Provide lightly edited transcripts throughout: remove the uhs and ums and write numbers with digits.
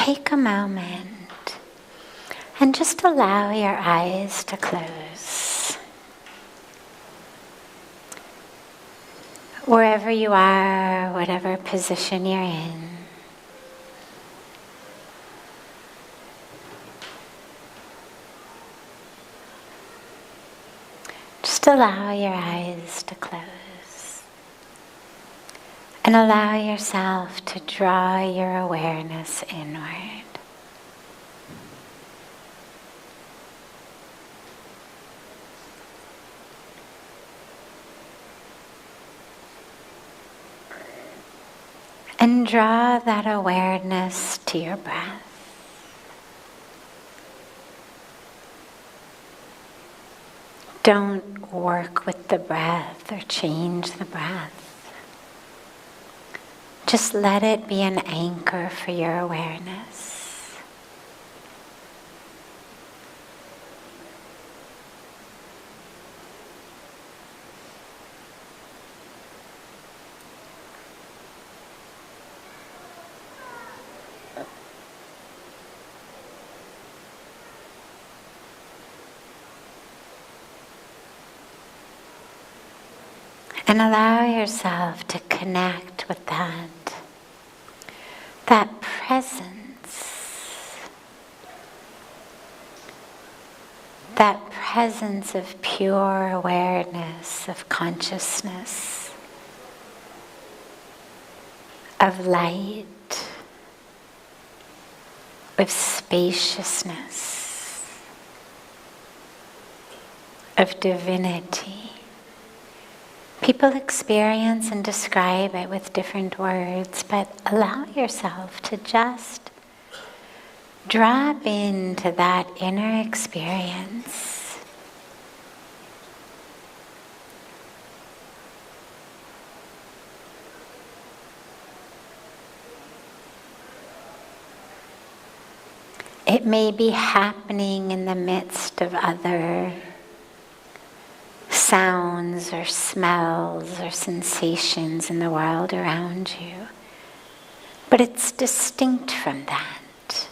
take a moment and just allow your eyes to close. Wherever you are, whatever position you're in, just allow your eyes to close. And allow yourself to draw your awareness inward. And draw that awareness to your breath. Don't work with the breath or change the breath. Just let it be an anchor for your awareness. And allow yourself to connect with that presence of pure awareness, of consciousness, of light, of spaciousness, of divinity. People experience and describe it with different words, but allow yourself to just drop into that inner experience. It may be happening in the midst of other sounds or smells or sensations in the world around you, but it's distinct from that,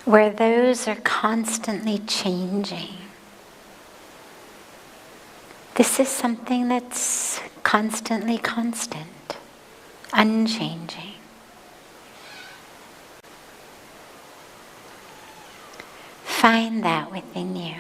where those are constantly changing. This is something that's constantly constant, unchanging. Find that within you.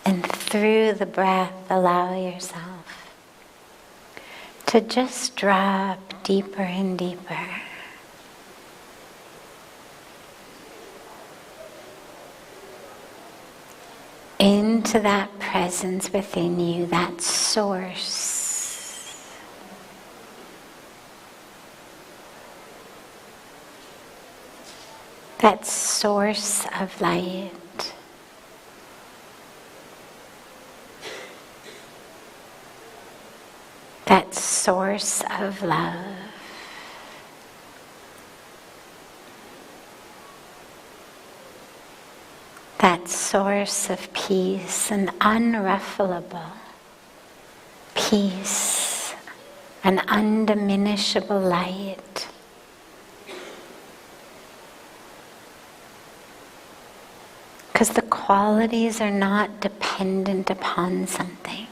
And through the breath, allow yourself to just drop deeper and deeper into that presence within you, that source. That source of light. That source of love. That source of peace, an unruffleable peace, an undiminishable light. Because the qualities are not dependent upon something.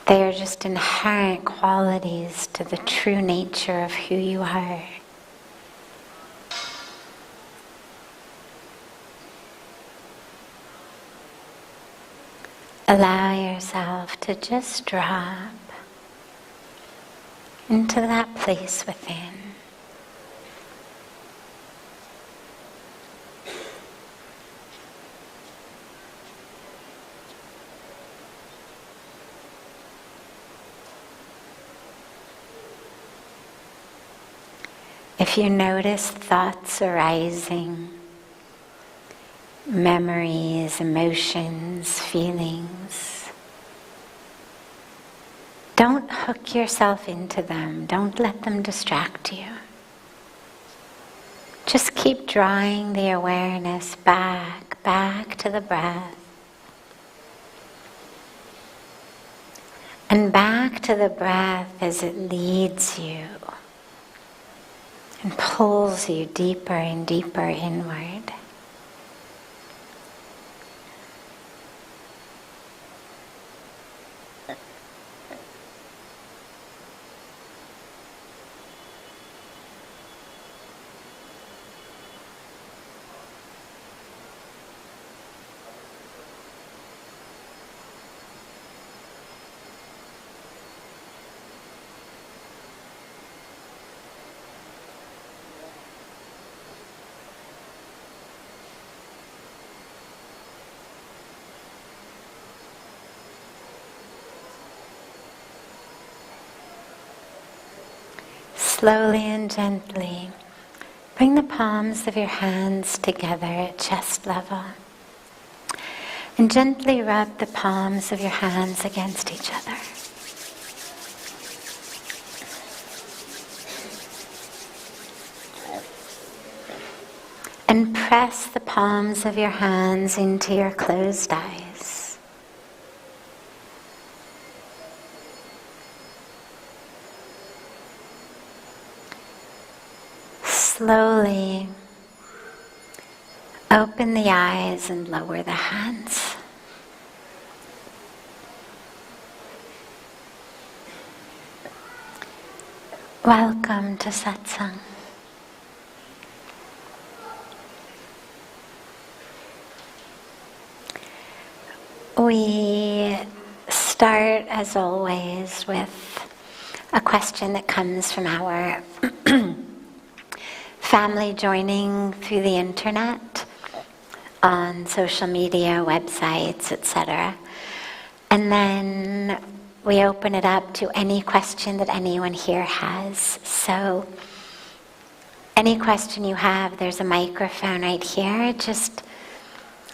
They are just inherent qualities to the true nature of who you are. Allow yourself to just drop into that place within. If you notice thoughts arising, memories, emotions, feelings, don't hook yourself into them. Don't let them distract you. Just keep drawing the awareness back to the breath. And back to the breath as it leads you and pulls you deeper and deeper inward. Slowly and gently, bring the palms of your hands together at chest level. And gently rub the palms of your hands against each other. And press the palms of your hands into your closed eyes. Slowly open the eyes and lower the hands. Welcome to Satsang. We start, as always, with a question that comes from our family joining through the internet, on social media, websites, etc. And then we open it up to any question that anyone here has. So any question you have, there's a microphone right here. Just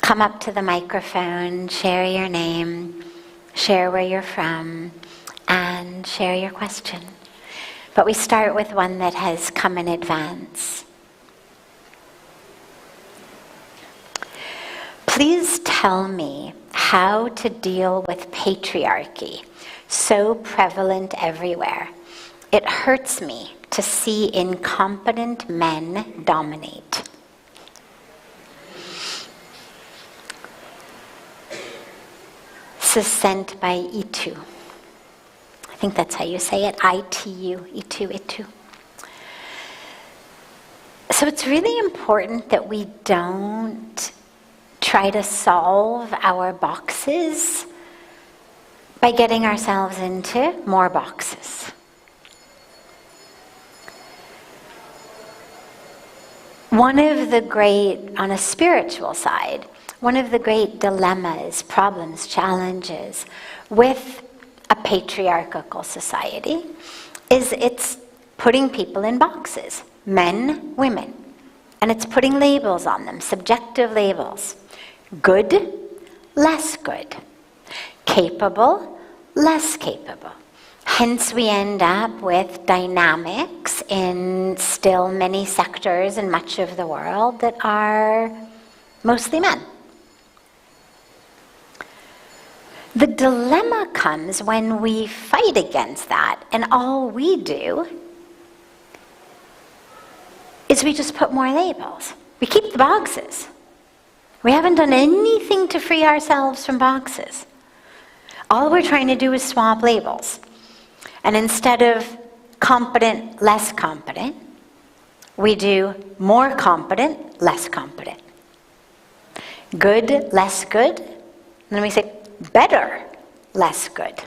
come up to the microphone, share your name, share where you're from, and share your question. But we start with one that has come in advance. Please tell me how to deal with patriarchy, so prevalent everywhere. It hurts me to see incompetent men dominate. This is sent by Itu. I think that's how you say it, I-T-U, Itu. So it's really important that we don't try to solve our boxes by getting ourselves into more boxes. One of the great, on a spiritual side, one of the great dilemmas, problems, challenges with a patriarchal society is it's putting people in boxes, men, women, and it's putting labels on them, subjective labels. Good, less good. Capable, less capable. Hence we end up with dynamics in still many sectors and much of the world that are mostly men. The dilemma comes when we fight against that, and all we do is we just put more labels. We keep the boxes. We haven't done anything to free ourselves from boxes. All we're trying to do is swap labels. And instead of competent, less competent, we do more competent, less competent. Good, less good. And then we say better, less good.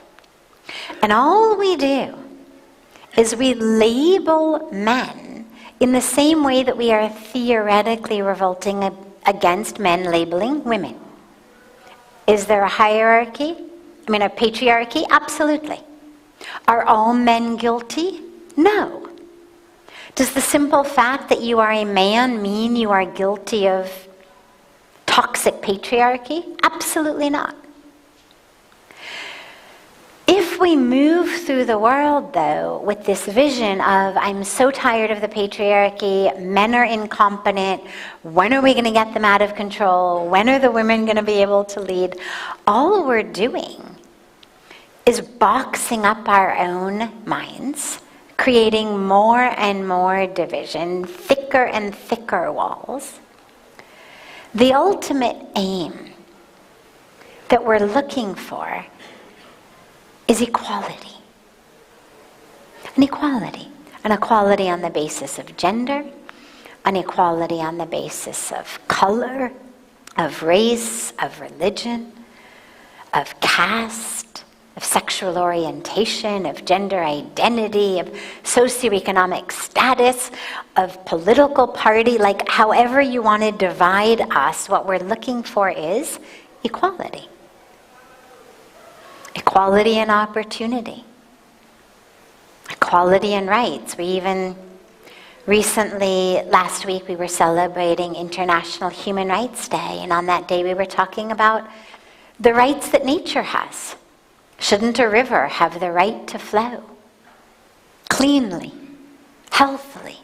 And all we do is we label men in the same way that we are theoretically revolting against men labeling women. Is there a hierarchy? A patriarchy? Absolutely. Are all men guilty? No. Does the simple fact that you are a man mean you are guilty of toxic patriarchy? Absolutely not. If we move through the world, though, with this vision of, I'm so tired of the patriarchy, men are incompetent, when are we going to get them out of control, when are the women going to be able to lead, all we're doing is boxing up our own minds, creating more and more division, thicker and thicker walls. The ultimate aim that we're looking for is equality. An equality on the basis of gender, an equality on the basis of color, of race, of religion, of caste, of sexual orientation, of gender identity, of socioeconomic status, of political party, like however you want to divide us, what we're looking for is equality. Equality and opportunity. Equality and rights. We even recently, last week, we were celebrating International Human Rights Day, and on that day we were talking about the rights that nature has. Shouldn't a river have the right to flow cleanly, healthily?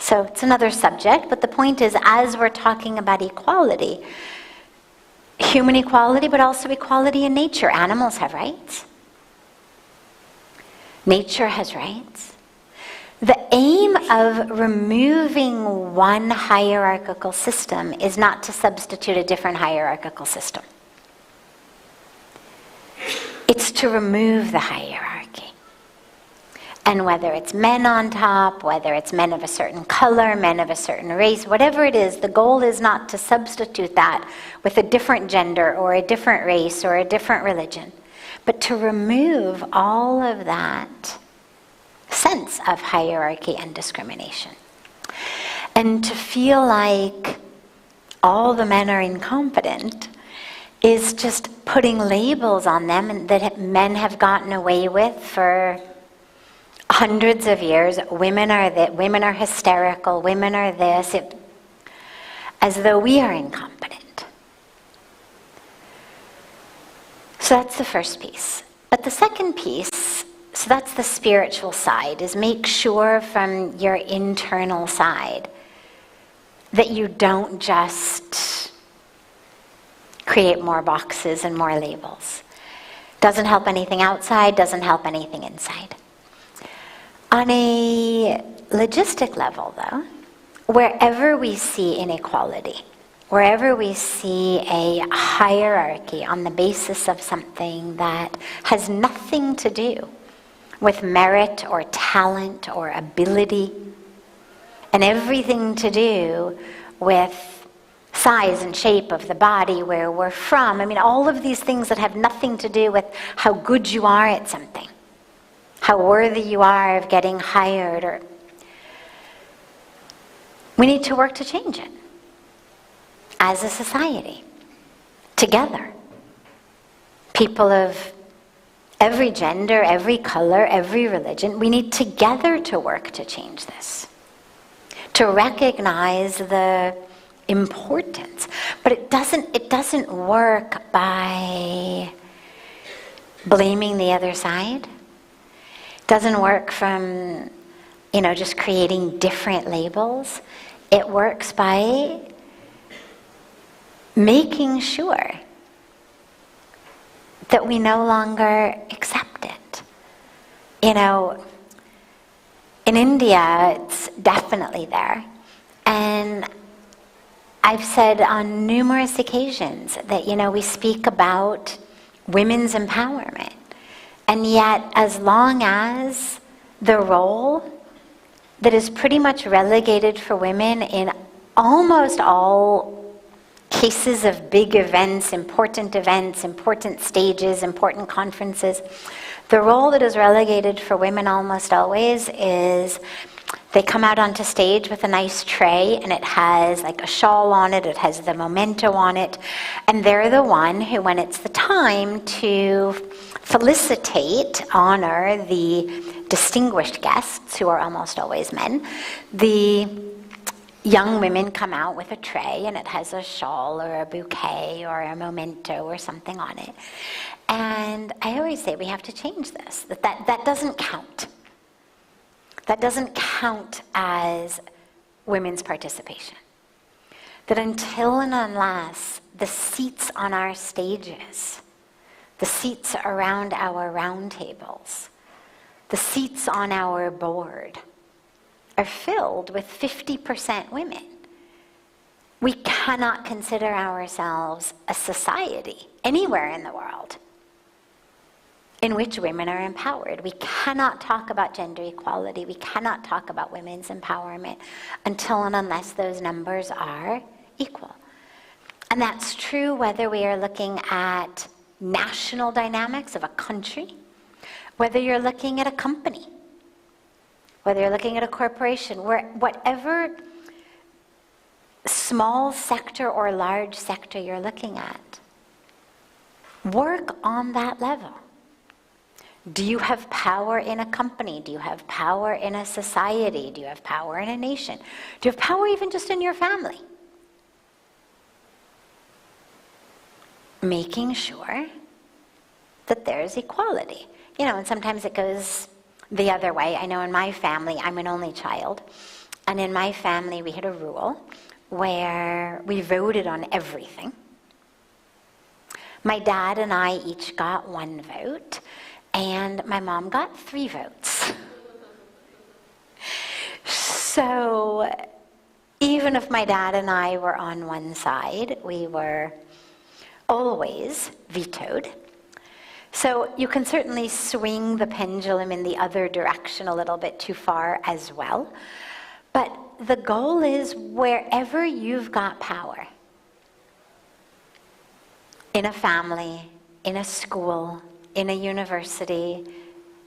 So it's another subject, but the point is, as we're talking about equality, human equality, but also equality in nature. Animals have rights. Nature has rights. The aim of removing one hierarchical system is not to substitute a different hierarchical system. It's to remove the hierarchy. And whether it's men on top, whether it's men of a certain color, men of a certain race, whatever it is, the goal is not to substitute that with a different gender or a different race or a different religion, but to remove all of that sense of hierarchy and discrimination. And to feel like all the men are incompetent is just putting labels on them and that men have gotten away with for hundreds of years. Women are that. Women are hysterical. Women are this. As though we are incompetent. So that's the first piece. But the second piece, so that's the spiritual side, is make sure from your internal side that you don't just create more boxes and more labels. Doesn't help anything outside, doesn't help anything inside. On a logistic level, though, wherever we see inequality, wherever we see a hierarchy on the basis of something that has nothing to do with merit or talent or ability, and everything to do with size and shape of the body, where we're from, I mean, all of these things that have nothing to do with how good you are at something, how worthy you are of getting hired, or we need to work to change it as a society, together. People of every gender, every color, every religion, we need together to work to change this, to recognize the importance. But it doesn't work by blaming the other side. Doesn't work from, just creating different labels. It works by making sure that we no longer accept it. In India, it's definitely there. And I've said on numerous occasions that, we speak about women's empowerment. And yet, as long as the role that is pretty much relegated for women in almost all cases of big events, important stages, important conferences, the role that is relegated for women almost always is they come out onto stage with a nice tray, and it has like a shawl on it, it has the memento on it, and they're the one who, when it's the time to felicitate, honor the distinguished guests, who are almost always men, the young women come out with a tray and it has a shawl or a bouquet or a memento or something on it. And I always say we have to change this, that doesn't count. That doesn't count as women's participation. That until and unless the seats on our stages, the seats around our round tables, the seats on our board are filled with 50% women, we cannot consider ourselves a society anywhere in the world in which women are empowered. We cannot talk about gender equality. We cannot talk about women's empowerment until and unless those numbers are equal. And that's true whether we are looking at national dynamics of a country, whether you're looking at a company, whether you're looking at a corporation, whatever small sector or large sector you're looking at, work on that level. Do you have power in a company? Do you have power in a society? Do you have power in a nation? Do you have power even just in your family? Making sure that there's equality. You know, and sometimes it goes the other way. I know in my family, I'm an only child, and in my family we had a rule where we voted on everything. My dad and I each got 1 vote, and my mom got 3 votes. So even if my dad and I were on one side, we were always vetoed. So you can certainly swing the pendulum in the other direction a little bit too far as well. But the goal is wherever you've got power, in a family, in a school, in a university,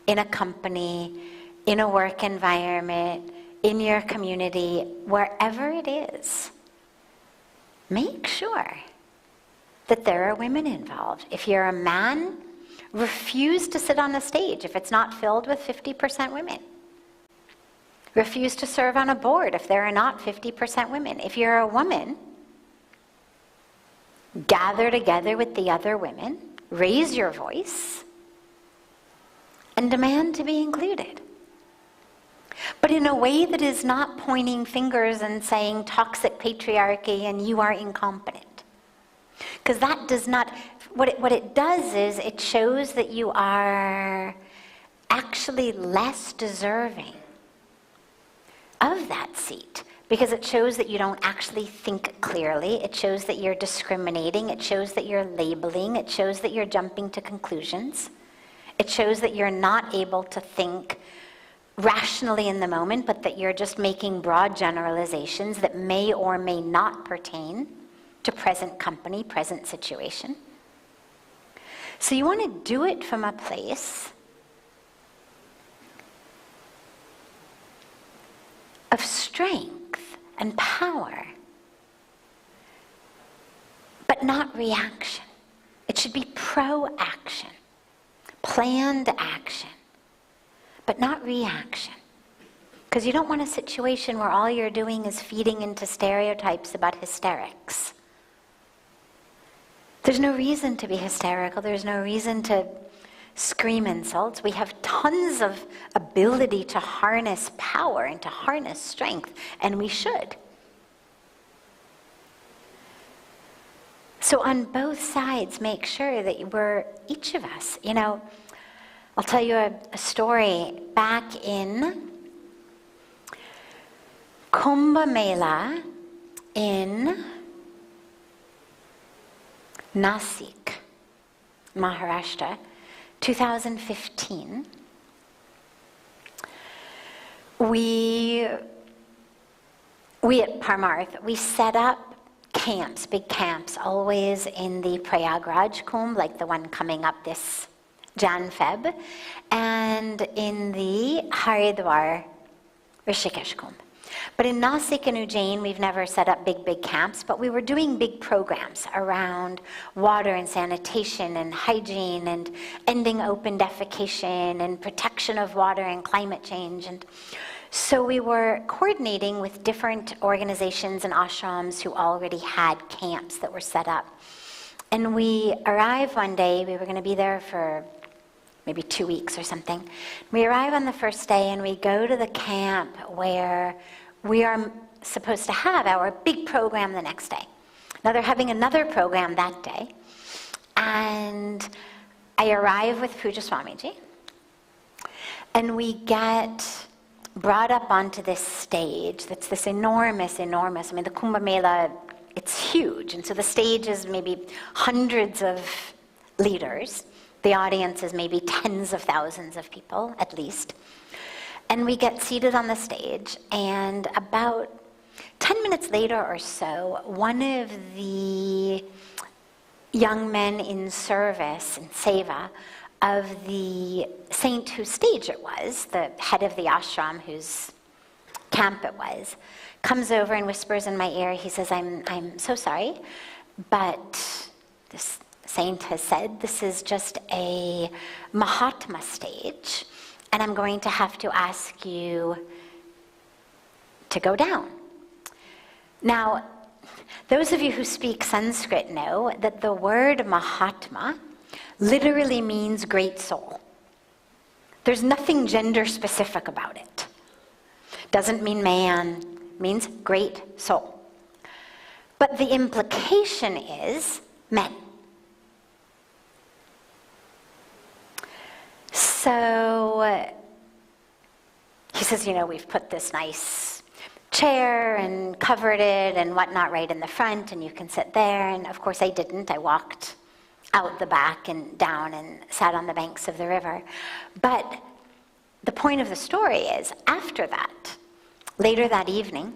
in a company, in a work environment, in your community, wherever it is, make sure that there are women involved. If you're a man, refuse to sit on a stage if it's not filled with 50% women. Refuse to serve on a board if there are not 50% women. If you're a woman, gather together with the other women, raise your voice, and demand to be included. But in a way that is not pointing fingers and saying toxic patriarchy and you are incompetent. Because that does not, what it does is it shows that you are actually less deserving of that seat. Because it shows that you don't actually think clearly. It shows that you're discriminating. It shows that you're labeling. It shows that you're jumping to conclusions. It shows that you're not able to think rationally in the moment, but that you're just making broad generalizations that may or may not pertain to present company, present situation. So you want to do it from a place of strength and power, but not reaction. It should be pro-action, planned action, but not reaction. Because you don't want a situation where all you're doing is feeding into stereotypes about hysterics. There's no reason to be hysterical. There's no reason to scream insults. We have tons of ability to harness power and to harness strength, and we should. So on both sides, make sure that we're, each of us, you know, I'll tell you a story. Back in Kumbh Mela in Nasik, Maharashtra, 2015, we at Parmarth, we set up camps, big camps, always in the Prayagraj Kumbh, like the one coming up this Jan-Feb, and in the Haridwar Rishikesh Kumbh. But in Nasik and Ujjain, we've never set up big camps, but we were doing big programs around water and sanitation and hygiene and ending open defecation and protection of water and climate change. And So we were coordinating with different organizations and ashrams who already had camps that were set up. And we arrived one day, we were going to be there for maybe 2 weeks or something. We arrive on the first day and we go to the camp where we are supposed to have our big program the next day. Now they're having another program that day. And I arrive with Pujya Swamiji. And we get brought up onto this stage that's this enormous, I mean the Kumbh Mela, it's huge. And so the stage is maybe hundreds of leaders. The audience is maybe tens of thousands of people, at least. And we get seated on the stage, and about 10 minutes later or so, one of the young men in service, in seva, of the saint whose stage it was, the head of the ashram whose camp it was, comes over and whispers in my ear. He says, I'm so sorry, but this saint has said this is just a Mahatma stage, and I'm going to have to ask you to go down. Now, those of you who speak Sanskrit know that the word Mahatma literally means great soul. There's nothing gender specific about it. Doesn't mean man, means great soul. But the implication is men. So he says, we've put this nice chair and covered it and whatnot right in the front, and you can sit there. And of course I didn't. I walked out the back and down and sat on the banks of the river. But the point of the story is, after that, later that evening,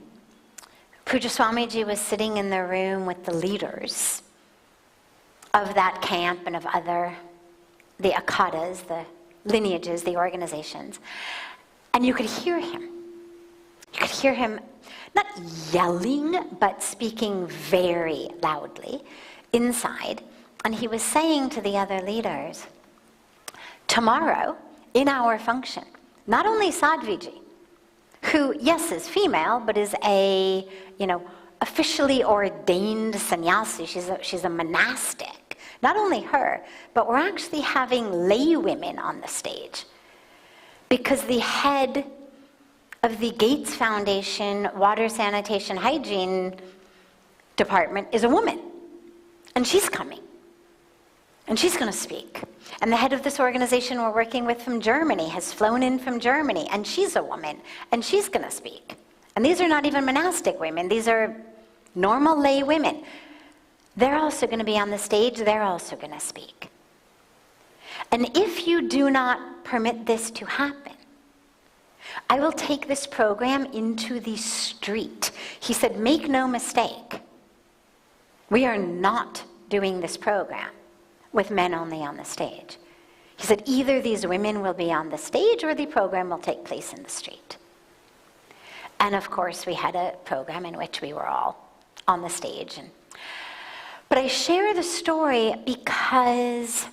Pujya Swamiji was sitting in the room with the leaders of that camp and of the akhadas, the lineages, the organizations, and you could hear him. You could hear him not yelling, but speaking very loudly inside. And he was saying to the other leaders, tomorrow, in our function, not only Sadhviji, who, yes, is female, but is a, officially ordained sannyasi, she's a monastic. Not only her, but we're actually having lay women on the stage. Because the head of the Gates Foundation Water Sanitation Hygiene Department is a woman. And she's coming. And she's going to speak. And the head of this organization we're working with from Germany has flown in from Germany, and she's a woman, and she's going to speak. And these are not even monastic women. These are normal lay women. They're also going to be on the stage. They're also going to speak. And if you do not permit this to happen, I will take this program into the street. He said, make no mistake. We are not doing this program with men only on the stage. He said, either these women will be on the stage or the program will take place in the street. And of course, we had a program in which we were all on the stage. But I share the story because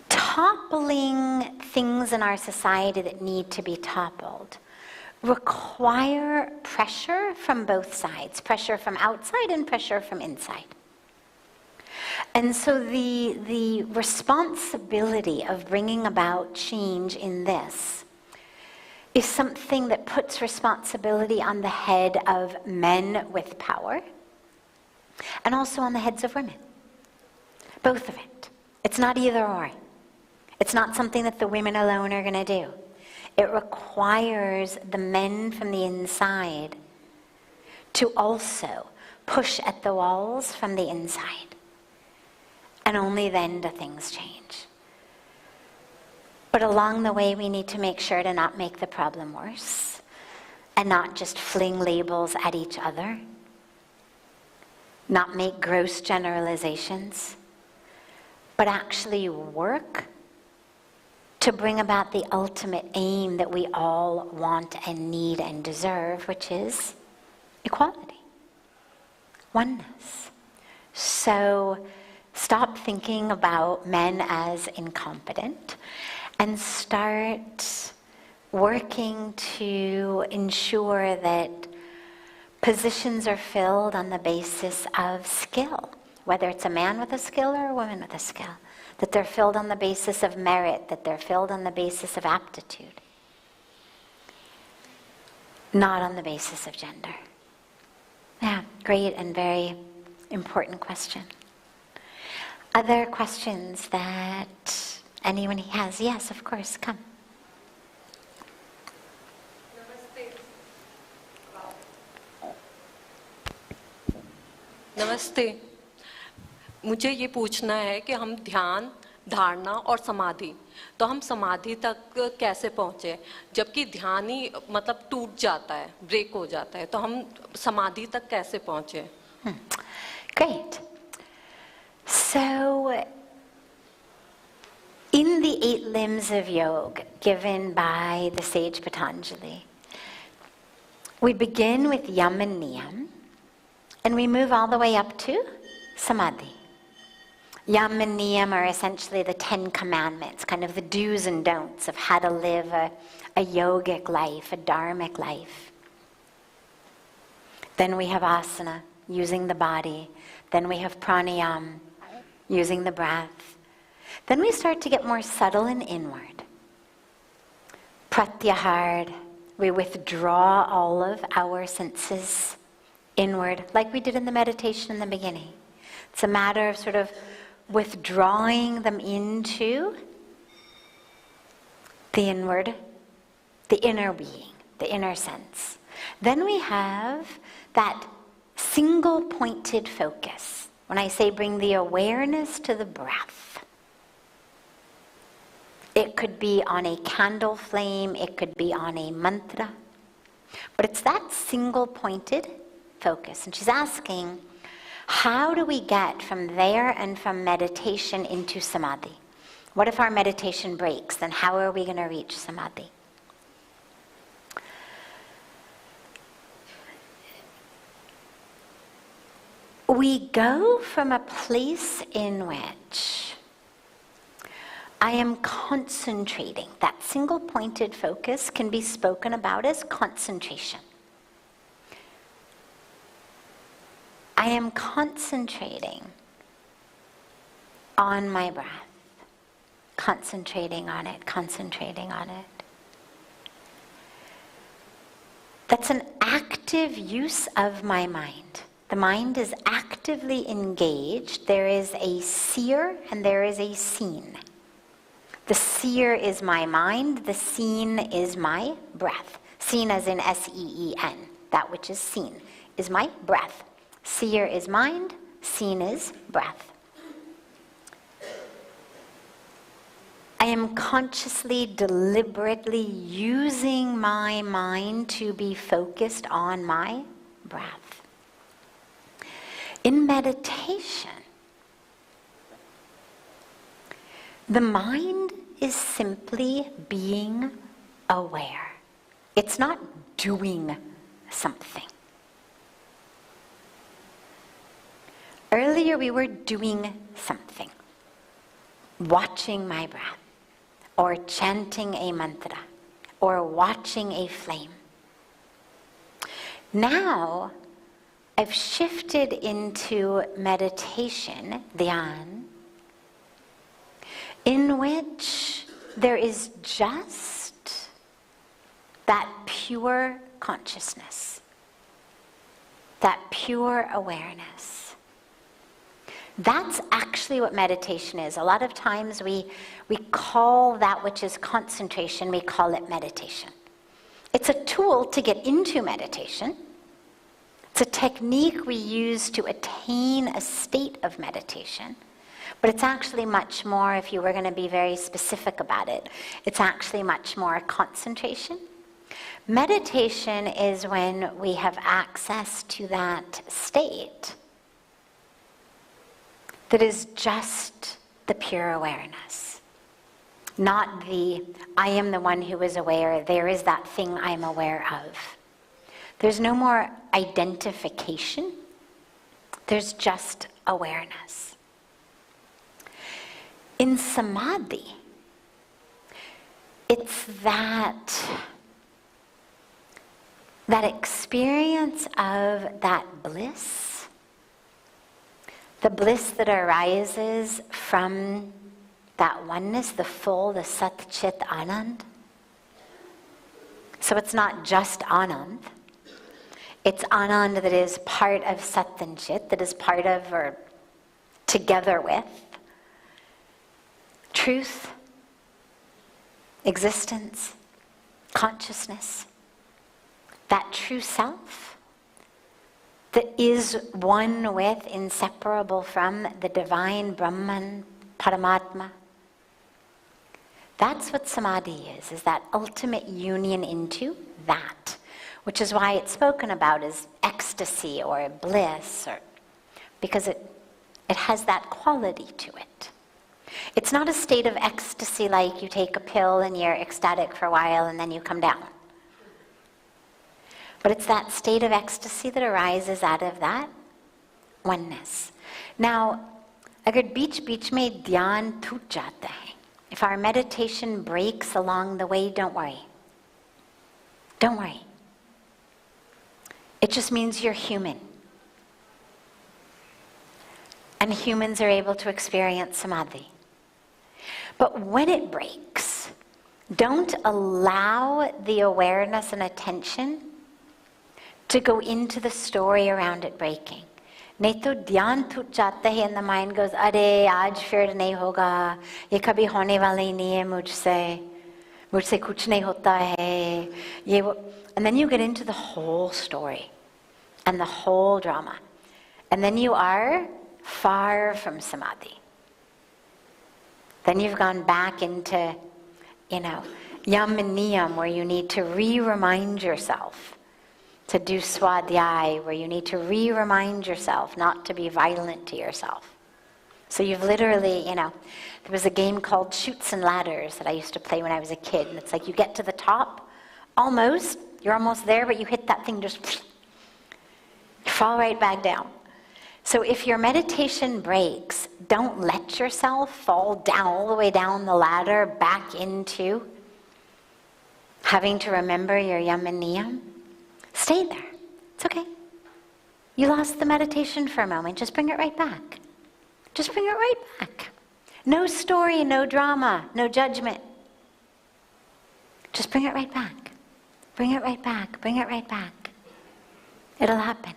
toppling things in our society that need to be toppled require pressure from both sides, pressure from outside and pressure from inside. And so the responsibility of bringing about change in this is something that puts responsibility on the head of men with power and also on the heads of women. Both of it. It's not either or. It's not something that the women alone are going to do. It requires the men from the inside to also push at the walls from the inside. And only then do things change. But along the way, we need to make sure to not make the problem worse and not just fling labels at each other, not make gross generalizations, but actually work to bring about the ultimate aim that we all want and need and deserve, which is equality, oneness. So stop thinking about men as incompetent and start working to ensure that positions are filled on the basis of skill, whether it's a man with a skill or a woman with a skill, that they're filled on the basis of merit, that they're filled on the basis of aptitude, not on the basis of gender. Yeah, great and very important question. Other questions that anyone has? Yes, of course, come. नमस्ते। मुझे ये पूछना है कि हम ध्यान, धारणा और समाधि, तो हम समाधि तक कैसे पहुँचे, जबकि ध्यान ही मतलब टूट जाता है, ब्रेक हो जाता है, तो हम समाधि तक कैसे पहुँचे? Great. So, in the 8 Limbs of Yog given by the sage Patanjali, we begin with Yam and Niyam, and we move all the way up to Samadhi. Yam and Niyam are essentially the 10 commandments, kind of the do's and don'ts of how to live a yogic life, a dharmic life. Then we have asana, using the body. Then we have pranayam, using the breath. Then we start to get more subtle and inward. Pratyahar, we withdraw all of our senses inward, like we did in the meditation in the beginning. It's a matter of sort of withdrawing them into the inward, the inner being, the inner sense. Then we have that single pointed focus. When I say bring the awareness to the breath, it could be on a candle flame, it could be on a mantra, but it's that single pointed focus. And she's asking, how do we get from there and from meditation into samadhi? What if our meditation breaks? Then how are we going to reach samadhi? We go from a place in which I am concentrating. That single pointed focus can be spoken about as concentration. I am concentrating on my breath, concentrating on it, concentrating on it. That's an active use of my mind. The mind is actively engaged. There is a seer and there is a seen. The seer is my mind, the seen is my breath. Seen as in S-E-E-N, that which is seen, is my breath. Seer is mind, seen is breath. I am consciously, deliberately using my mind to be focused on my breath. In meditation, the mind is simply being aware. It's not doing something. Earlier we were doing something, watching my breath, or chanting a mantra, or watching a flame. Now, I've shifted into meditation, dhyan, in which there is just that pure consciousness, that pure awareness. That's actually what meditation is. A lot of times we call that which is concentration, we call it meditation. It's a tool to get into meditation. It's a technique we use to attain a state of meditation. But it's actually much more, if you were going to be very specific about it, it's actually much more concentration. Meditation is when we have access to that state that is just the pure awareness. Not the, I am the one who is aware, there is that thing I'm aware of. There's no more identification. There's just awareness. In samadhi, it's that experience of that bliss, the bliss that arises from that oneness, the full, the Sat Chit Anand. So it's not just Anand. It's Anand that is part of Sat and Chit, that is part of or together with truth, existence, consciousness, that true self that is one with, inseparable from the divine Brahman, Paramatma. That's what samadhi is that ultimate union into that, which is why it's spoken about as ecstasy or bliss, or because it has that quality to it. It's not a state of ecstasy like you take a pill and you're ecstatic for a while and then you come down. But it's that state of ecstasy that arises out of that oneness. Now, agar beech mein dhyan toot jata hai, if our meditation breaks along the way, don't worry. Don't worry. It just means you're human. And humans are able to experience samadhi. But when it breaks, don't allow the awareness and attention to go into the story around it breaking. नहीं तो ध्यान टूट जाता है and the mind goes, अरे आज फिर नहीं होगा, ये कभी होने वाला ही नहीं है मुझसे कुछ नहीं होता है, ये वो. And then you get into the whole story and the whole drama. And then you are far from samadhi. Then you've gone back into, yam and niyam, where you need to re-remind yourself to do swadhyay, where you need to re-remind yourself not to be violent to yourself. So you've literally, there was a game called Chutes and Ladders that I used to play when I was a kid, and it's like you get to the top, you're almost there, but you hit that thing, just you fall right back down. So if your meditation breaks, don't let yourself fall down, all the way down the ladder, back into having to remember your yam and niyam. Stay there. It's okay. You lost the meditation for a moment. Just bring it right back. Just bring it right back. No story, no drama, no judgment. Just bring it right back. Bring it right back. Bring it right back. It'll happen.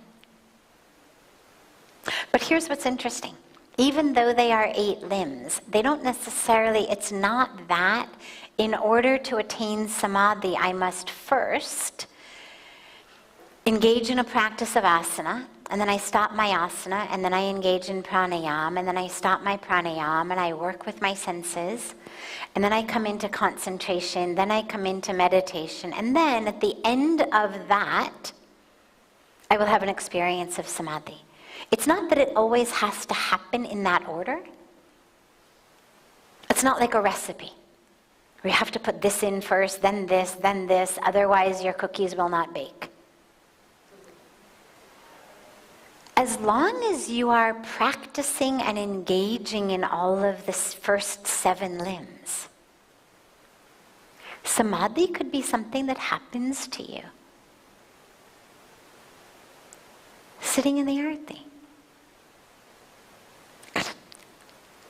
But here's what's interesting. Even though they are 8 limbs, they don't necessarily, it's not that in order to attain samadhi, I must first engage in a practice of asana, and then I stop my asana, and then I engage in pranayama, and then I stop my pranayama, and I work with my senses, and then I come into concentration, then I come into meditation, and then at the end of that, I will have an experience of samadhi. It's not that it always has to happen in that order. It's not like a recipe. We have to put this in first, then this, otherwise your cookies will not bake. As long as you are practicing and engaging in all of the first 7 limbs, samadhi could be something that happens to you. Sitting in the aarti.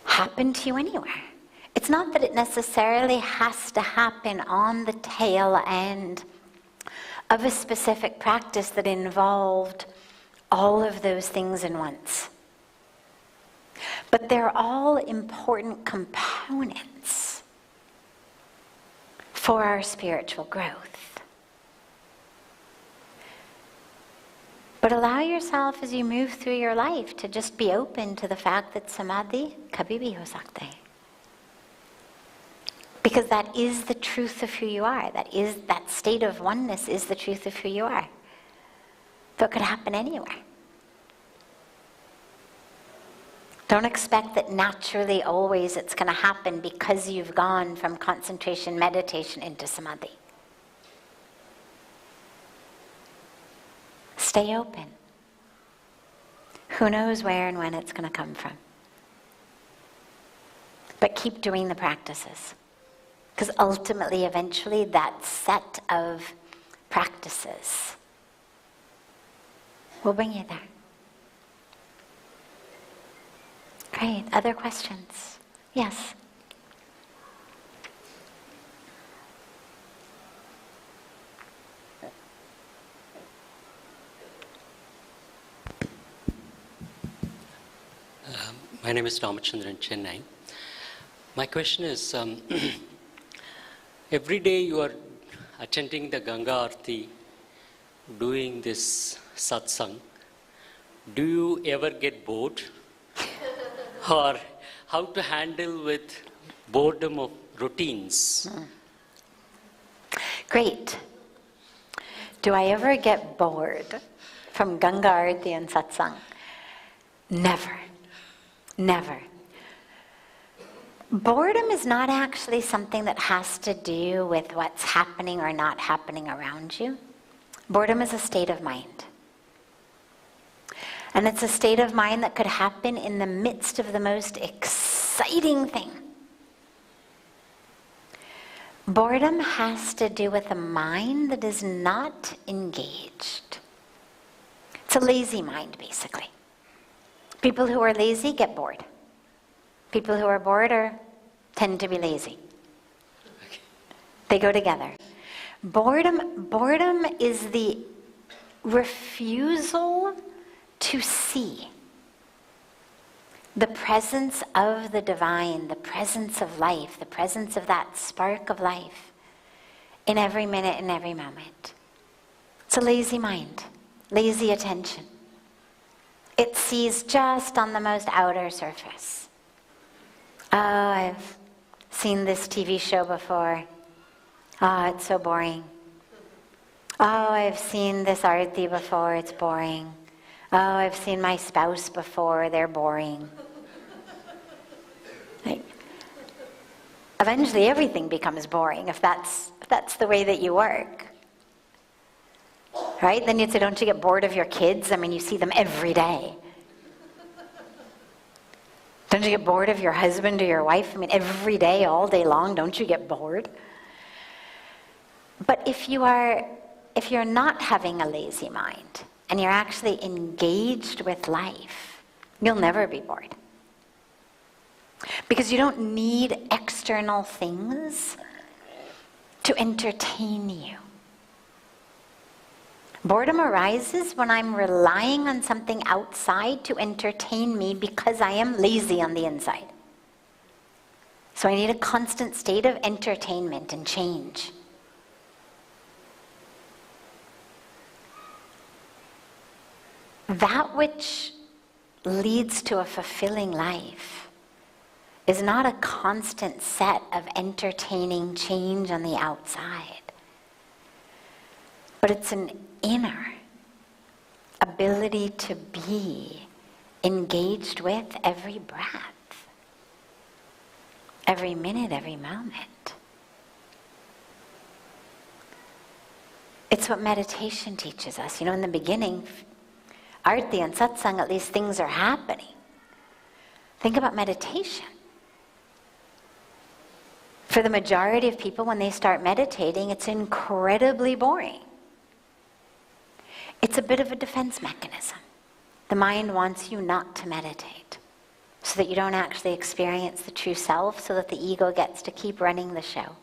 Happen to you anywhere. It's not that it necessarily has to happen on the tail end of a specific practice that involved all of those things in once. But they're all important components for our spiritual growth. But allow yourself as you move through your life to just be open to the fact that samadhi kabhi bhi ho sakta hai. Because that is the truth of who you are. That state of oneness is the truth of who you are. So it could happen anywhere. Don't expect that naturally always it's going to happen because you've gone from concentration, meditation into samadhi. Stay open. Who knows where and when it's going to come from. But keep doing the practices. Because ultimately, eventually, that set of practices will bring you there. Great. Other questions? Yes. My name is Ramachandran, Chennai. My question is, every day you are attending the Ganga aarti, doing this satsang, do you ever get bored? Or how to handle with boredom of routines? Great. Do I ever get bored from Ganga aarti and satsang? Never. Never. Boredom is not actually something that has to do with what's happening or not happening around you. Boredom is a state of mind. And it's a state of mind that could happen in the midst of the most exciting thing. Boredom has to do with a mind that is not engaged. It's a lazy mind, basically. People who are lazy get bored. People who are bored tend to be lazy. They go together. Boredom is the refusal to see the presence of the divine, the presence of life, the presence of that spark of life in every minute and every moment. It's a lazy mind, lazy attention. It sees just on the most outer surface. Oh, I've seen this TV show before. Oh, it's so boring. Oh, I've seen this aarti before, it's boring. Oh, I've seen my spouse before, they're boring. Like, eventually everything becomes boring if that's the way that you work. Right? Then you'd say, don't you get bored of your kids? I mean, you see them every day. Don't you get bored of your husband or your wife? I mean, every day, all day long, don't you get bored? But if you're not having a lazy mind, and you're actually engaged with life, you'll never be bored. Because you don't need external things to entertain you. Boredom arises when I'm relying on something outside to entertain me because I am lazy on the inside. So I need a constant state of entertainment and change. That which leads to a fulfilling life is not a constant set of entertaining change on the outside, but it's an inner ability to be engaged with every breath, every minute, every moment. It's what meditation teaches us. You know, in the beginning, aarti and satsang, at least things are happening. Think about meditation. For the majority of people, when they start meditating, it's incredibly boring. It's a bit of a defense mechanism. The mind wants you not to meditate so that you don't actually experience the true self, so that the ego gets to keep running the show.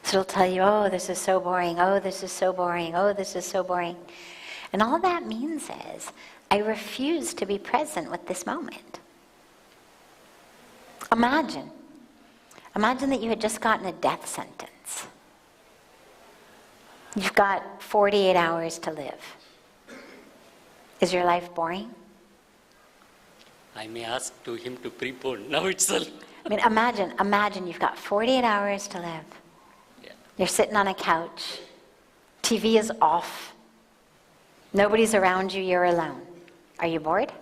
So it'll tell you, oh, this is so boring, oh, this is so boring, oh, this is so boring. And all that means is, I refuse to be present with this moment. Imagine that you had just gotten a death sentence. You've got 48 hours to live. Is your life boring? I may ask to him to prepone now itself. I mean, imagine you've got 48 hours to live. Yeah. You're sitting on a couch. TV is off. Nobody's around you, you're alone. Are you bored?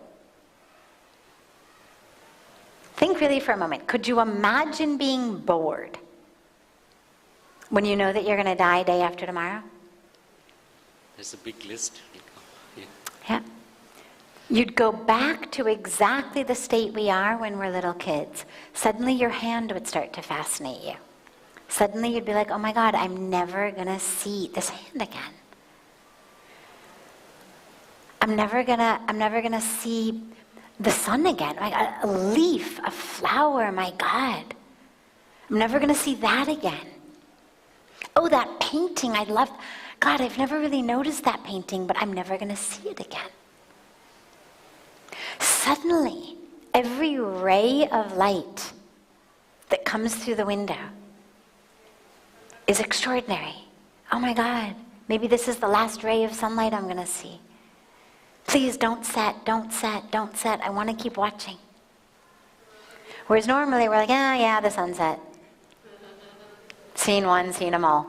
Think really for a moment. Could you imagine being bored when you know that you're going to die day after tomorrow? There's a big list. Yeah. you'd go back to exactly the state we are when we're little kids. Suddenly your hand would start to fascinate you. Suddenly you'd be like, oh my God, I'm never gonna see this hand again. I'm never gonna see the sun again. A leaf, a flower, my God. I'm never gonna see that again. Oh, that painting, I love. God, I've never really noticed that painting, but I'm never gonna see it again. Suddenly, every ray of light that comes through the window is extraordinary. Oh my God, maybe this is the last ray of sunlight I'm gonna see. Please don't set, don't set, don't set. I want to keep watching. Whereas normally we're like, oh yeah, the sunset. Seen one, seen them all.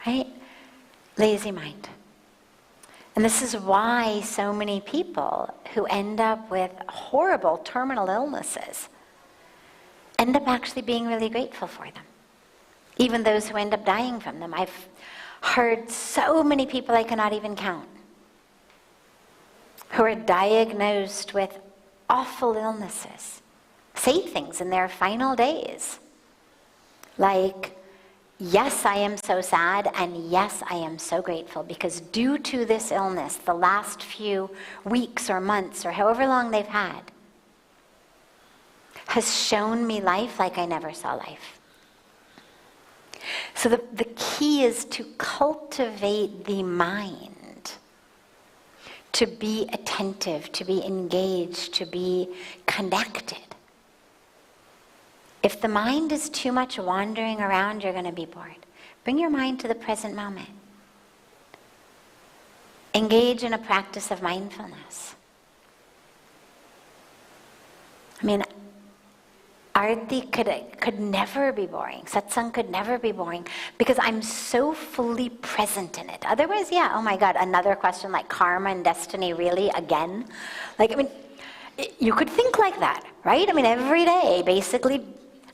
Right? Lazy mind. And this is why so many people who end up with horrible terminal illnesses end up actually being really grateful for them. Even those who end up dying from them. I've heard so many people I cannot even count who are diagnosed with awful illnesses say things in their final days like, yes, I am so sad, and yes, I am so grateful, because due to this illness, the last few weeks or months or however long they've had has shown me life like I never saw life. So the key is to cultivate the mind, to be attentive, to be engaged, to be connected. If the mind is too much wandering around, you're going to be bored. Bring your mind to the present moment. Engage in a practice of mindfulness. I mean, aarti could never be boring. Satsang could never be boring because I'm so fully present in it. Otherwise, yeah, oh my God, another question like karma and destiny, really, again? Like, I mean, you could think like that, right? I mean, every day, basically,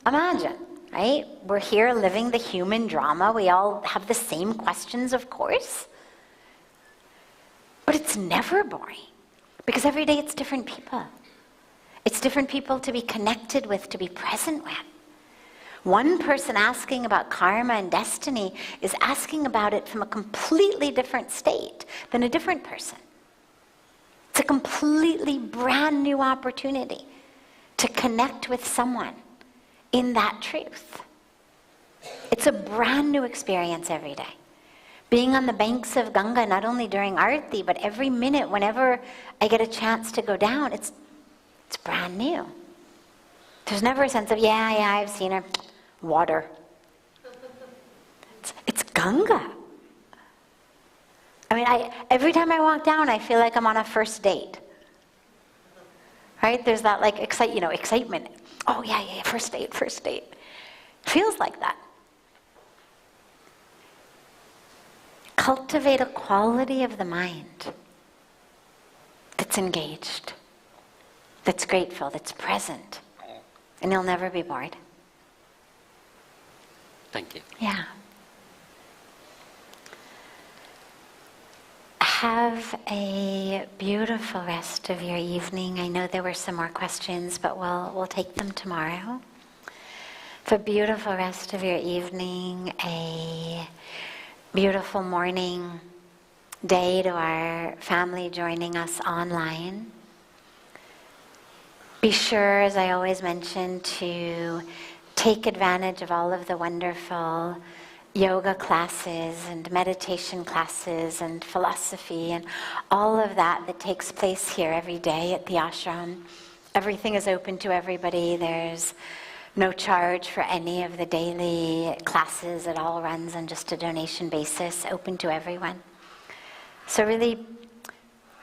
imagine, right? We're here living the human drama. We all have the same questions, of course. But it's never boring because every day it's different people. It's different people to be connected with, to be present with. One person asking about karma and destiny is asking about it from a completely different state than a different person. It's a completely brand new opportunity to connect with someone in that truth. It's a brand new experience every day. Being on the banks of Ganga, not only during aarti, but every minute, whenever I get a chance to go down, it's brand new. There's never a sense of, yeah, I've seen her. Water. It's Ganga. I mean, every time I walk down, I feel like I'm on a first date. Right? There's that like excitement. Oh yeah, first date. It feels like that. Cultivate a quality of the mind that's engaged, that's grateful, that's present, and you'll never be bored. Thank you. Yeah. Have a beautiful rest of your evening. I know there were some more questions, but we'll take them tomorrow. Have a beautiful rest of your evening, a beautiful morning, day to our family joining us online. Be sure, as I always mention, to take advantage of all of the wonderful yoga classes and meditation classes and philosophy and all of that takes place here every day at the ashram. Everything is open to everybody. There's no charge for any of the daily classes. It all runs on just a donation basis, open to everyone. So really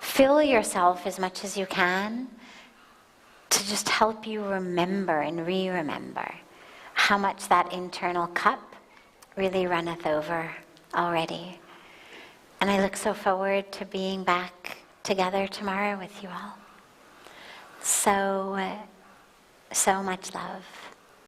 fill yourself as much as you can to just help you remember and re-remember how much that internal cup really runneth over already. And I look so forward to being back together tomorrow with you all. So much love.